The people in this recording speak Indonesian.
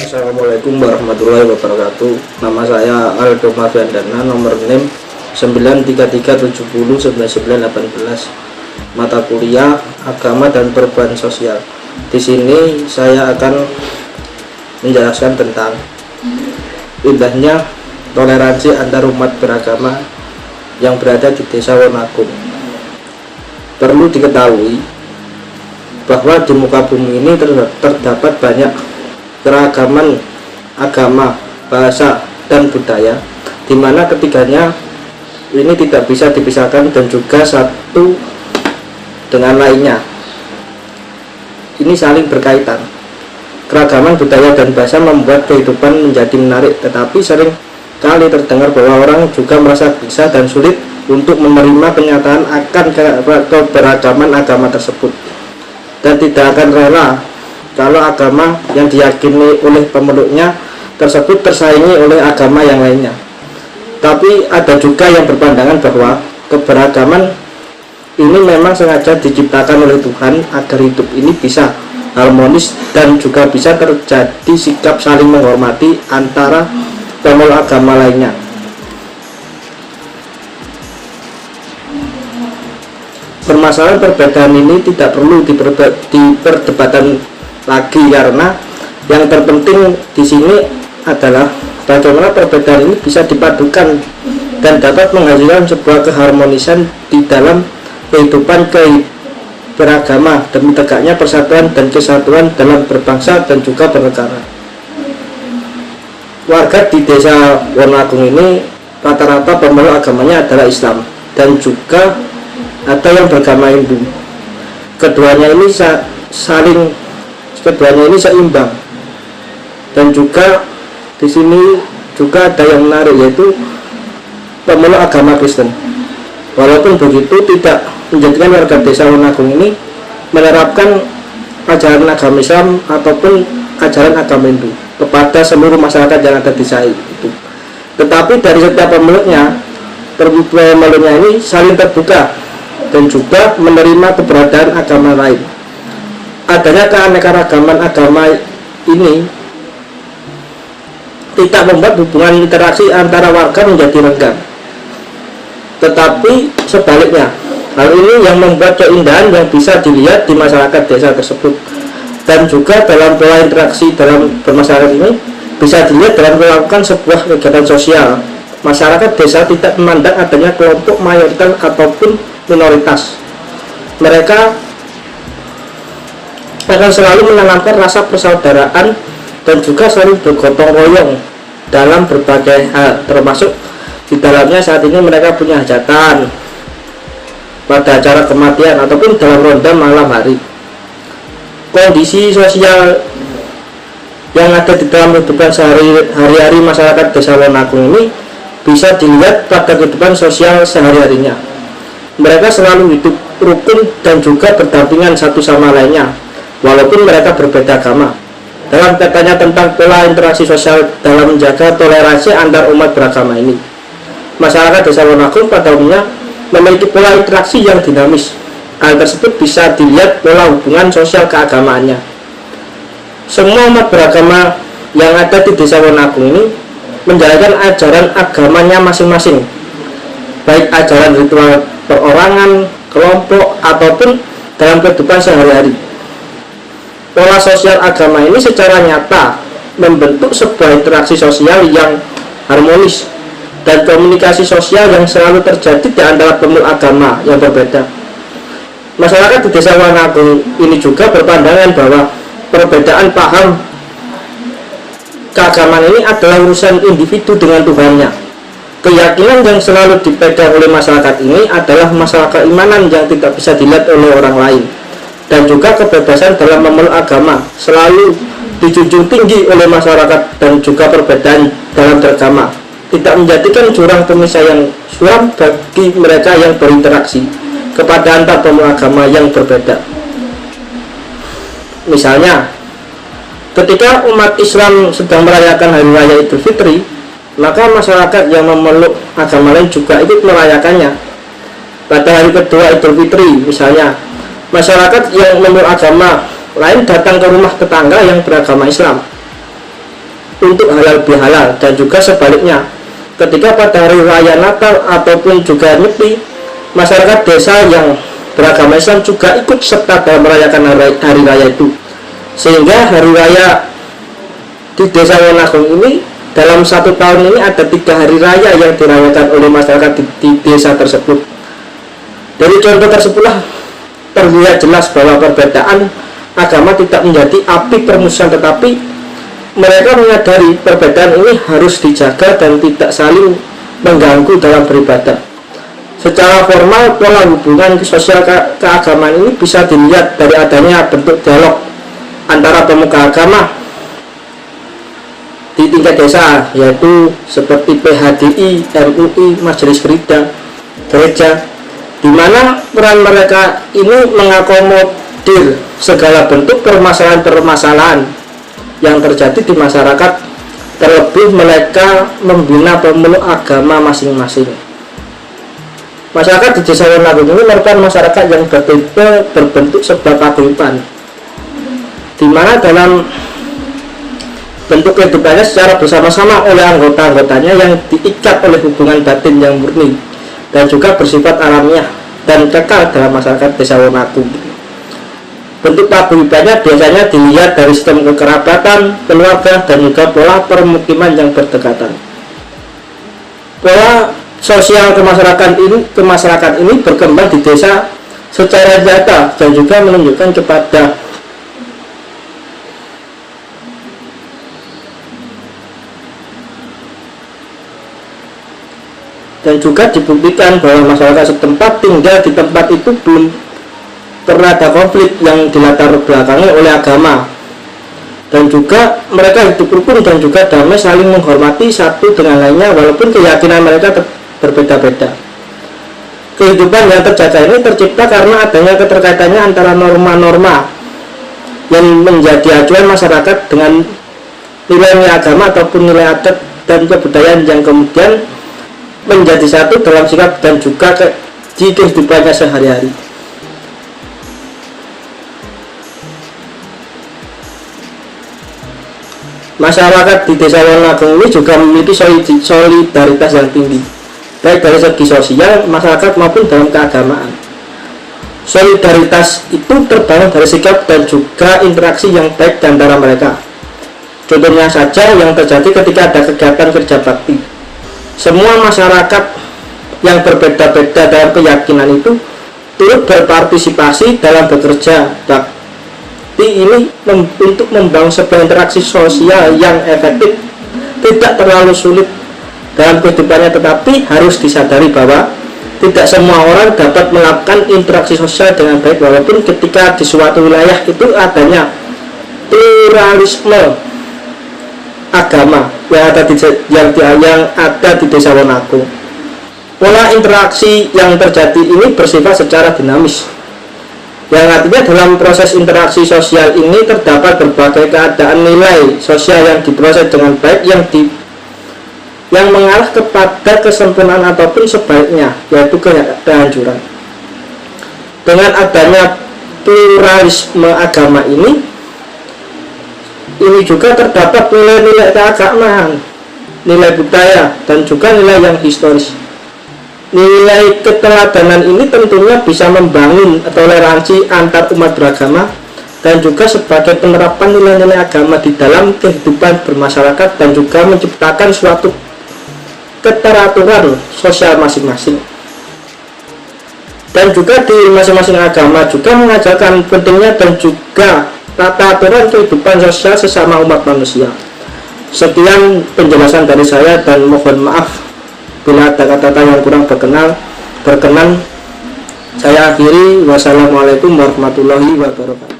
Assalamualaikum warahmatullahi wabarakatuh. Nama saya Aldo Marviandana, nomor NIM 933709918. Mata kuliah Agama dan Perubahan Sosial. Di sini saya akan menjelaskan tentang indahnya toleransi antar umat beragama yang berada di Desa Wonagung. Perlu diketahui bahwa di muka bumi ini terdapat banyak keragaman agama, bahasa, dan budaya, di mana ketiganya ini tidak bisa dipisahkan dan juga satu dengan lainnya. Ini saling berkaitan. Keragaman budaya dan bahasa membuat kehidupan menjadi menarik, tetapi sering kali terdengar bahwa orang juga merasa gelisah dan sulit untuk menerima kenyataan akan keberagaman agama tersebut, dan tidak akan rela kalau agama yang diyakini oleh pemeluknya tersebut tersaingi oleh agama yang lainnya. Tapi ada juga yang berpandangan bahwa keberagaman ini memang sengaja diciptakan oleh Tuhan agar hidup ini bisa harmonis dan juga bisa terjadi sikap saling menghormati antara pemeluk agama lainnya. Permasalahan perbedaan ini tidak perlu diperdebatkan lagi, karena yang terpenting di sini adalah bagaimana perbedaan ini bisa dipadukan dan dapat menghasilkan sebuah keharmonisan di dalam kehidupan beragama demi tegaknya persatuan dan kesatuan dalam berbangsa dan juga bernegara. Warga di Desa Wonagung ini rata-rata pemeluk agamanya adalah Islam dan juga ada yang beragama Hindu. Keduanya ini seimbang. Dan juga di sini juga ada yang menarik, yaitu pemeluk agama Kristen. Walaupun begitu, tidak menjadikan warga Desa Wonagung ini menerapkan ajaran agama Islam ataupun ajaran agama Hindu kepada seluruh masyarakat yang ada di desa itu. Tetapi dari setiap pemeluknya ini saling terbuka dan juga menerima keberadaan agama lain. Adanya keanekaragaman agama ini tidak membuat hubungan interaksi antara warga menjadi renggang, tetapi sebaliknya. Hal ini yang membuat keindahan yang bisa dilihat di masyarakat desa tersebut, dan juga dalam pola interaksi dalam bermasyarakat ini bisa dilihat dalam melakukan sebuah kegiatan sosial. Masyarakat desa tidak memandang adanya kelompok mayoritas ataupun minoritas. Mereka akan selalu menanamkan rasa persaudaraan dan juga selalu bergotong royong dalam berbagai hal, termasuk di dalamnya saat ini mereka punya hajatan pada acara kematian ataupun dalam ronda malam hari. Kondisi sosial yang ada di dalam kehidupan sehari-hari masyarakat Desa Wonagung ini bisa dilihat pada kehidupan sosial sehari-harinya. Mereka selalu hidup rukun dan juga berdampingan satu sama lainnya, walaupun mereka berbeda agama. Dalam kaitannya tentang pola interaksi sosial dalam menjaga toleransi antar umat beragama ini, masyarakat Desa Wonagung pada umumnya memiliki pola interaksi yang dinamis. Hal tersebut bisa dilihat pola hubungan sosial keagamaannya. Semua umat beragama yang ada di Desa Wonagung ini menjalankan ajaran agamanya masing-masing, baik ajaran ritual perorangan, kelompok, ataupun dalam kehidupan sehari-hari. Pola sosial agama ini secara nyata membentuk sebuah interaksi sosial yang harmonis dan komunikasi sosial yang selalu terjadi di antara pemeluk agama yang berbeda. Masyarakat di Desa Wonagung ini juga berpandangan bahwa perbedaan paham keagamaan ini adalah urusan individu dengan Tuhannya. Keyakinan yang selalu dipegang oleh masyarakat ini adalah masalah keimanan yang tidak bisa dilihat oleh orang lain, dan juga kebebasan dalam memeluk agama selalu dijunjung tinggi oleh masyarakat, dan juga perbedaan dalam beragama tidak menjadikan jurang pemisah yang suram bagi mereka yang berinteraksi kepada antar pemeluk agama yang berbeda. Misalnya, ketika umat Islam sedang merayakan Hari Raya Idul Fitri, maka masyarakat yang memeluk agama lain juga ikut merayakannya. Pada hari kedua Idul Fitri misalnya, masyarakat yang memeluk agama lain datang ke rumah tetangga yang beragama Islam. untuk halal bihalal, dan juga sebaliknya ketika pada hari raya Natal ataupun juga Nyepi, masyarakat desa yang beragama Islam juga ikut serta dalam merayakan hari raya itu, sehingga hari raya di desa Wonagung ini dalam 1 tahun ini ada 3 hari raya yang dirayakan oleh masyarakat di desa tersebut. Dari contoh tersebutlah terlihat jelas bahwa perbedaan agama tidak menjadi api permusuhan, tetapi mereka menyadari perbedaan ini harus dijaga dan tidak saling mengganggu dalam beribadah. Secara formal, pola hubungan sosial keagamaan ini bisa dilihat dari adanya bentuk dialog antara pemuka agama di tingkat desa, yaitu seperti PHDI, MUI, Majelis Gereja, di mana peran mereka ini mengakomodir segala bentuk permasalahan-permasalahan yang terjadi di masyarakat, terlebih mereka membina pemeluk agama masing-masing. Masyarakat di desa Wonagung ini merupakan masyarakat yang berbentuk sebuah paguyuban, di mana dalam bentuk kehidupannya secara bersama-sama oleh anggota-anggotanya yang diikat oleh hubungan batin yang murni dan juga bersifat alamiah dan kekal dalam masyarakat desa Wonagung. Bentuk paguyubannya biasanya dilihat dari sistem kekerabatan, keluarga, dan juga pola permukiman yang berdekatan. Pola sosial kemasyarakatan ini berkembang di desa secara nyata dan juga menunjukkan kepada dan juga dibuktikan bahwa masyarakat setempat tinggal di tempat itu belum pernah ada konflik yang dilatar belakangi oleh agama, dan juga mereka hidup rukun dan juga damai, saling menghormati satu dengan lainnya walaupun keyakinan mereka berbeda-beda. Kehidupan yang terjaga ini tercipta karena adanya keterkaitannya antara norma-norma yang menjadi acuan masyarakat dengan nilai-nilai agama ataupun nilai adat dan kebudayaan yang kemudian menjadi satu dalam sikap dan juga di kehidupannya sehari-hari. Masyarakat di desa Wonagung ini juga memiliki solidaritas yang tinggi, baik dari segi sosial, masyarakat maupun dalam keagamaan. Solidaritas itu terbangun dari sikap dan juga interaksi yang baik di antara mereka. Contohnya saja yang terjadi ketika ada kegiatan kerja bakti. Semua masyarakat yang berbeda-beda dalam keyakinan itu turut berpartisipasi dalam bekerja bakti ini untuk membangun sebuah interaksi sosial yang efektif, tidak terlalu sulit dalam kehidupannya, tetapi harus disadari bahwa tidak semua orang dapat melakukan interaksi sosial dengan baik, walaupun ketika di suatu wilayah itu adanya pluralisme agama yang ada di desa Wonagung. Pola interaksi yang terjadi ini bersifat secara dinamis, yang artinya dalam proses interaksi sosial ini terdapat berbagai keadaan nilai sosial yang diproses dengan baik yang mengarah kepada kesempurnaan ataupun sebaliknya, yaitu kehancuran. Dengan adanya pluralisme agama ini juga terdapat nilai-nilai keagamaan, nilai budaya, dan juga nilai yang historis. Nilai keteladanan ini tentunya bisa membangun toleransi antar umat beragama dan juga sebagai penerapan nilai-nilai agama di dalam kehidupan bermasyarakat dan juga menciptakan suatu keteraturan sosial masing-masing. Dan juga di masing-masing agama juga mengajarkan pentingnya dan juga tata aturan kehidupan sosial sesama umat manusia. Sekian penjelasan dari saya dan mohon maaf bila ada kata-kata yang kurang berkenan. Saya akhiri. Wassalamualaikum warahmatullahi wabarakatuh.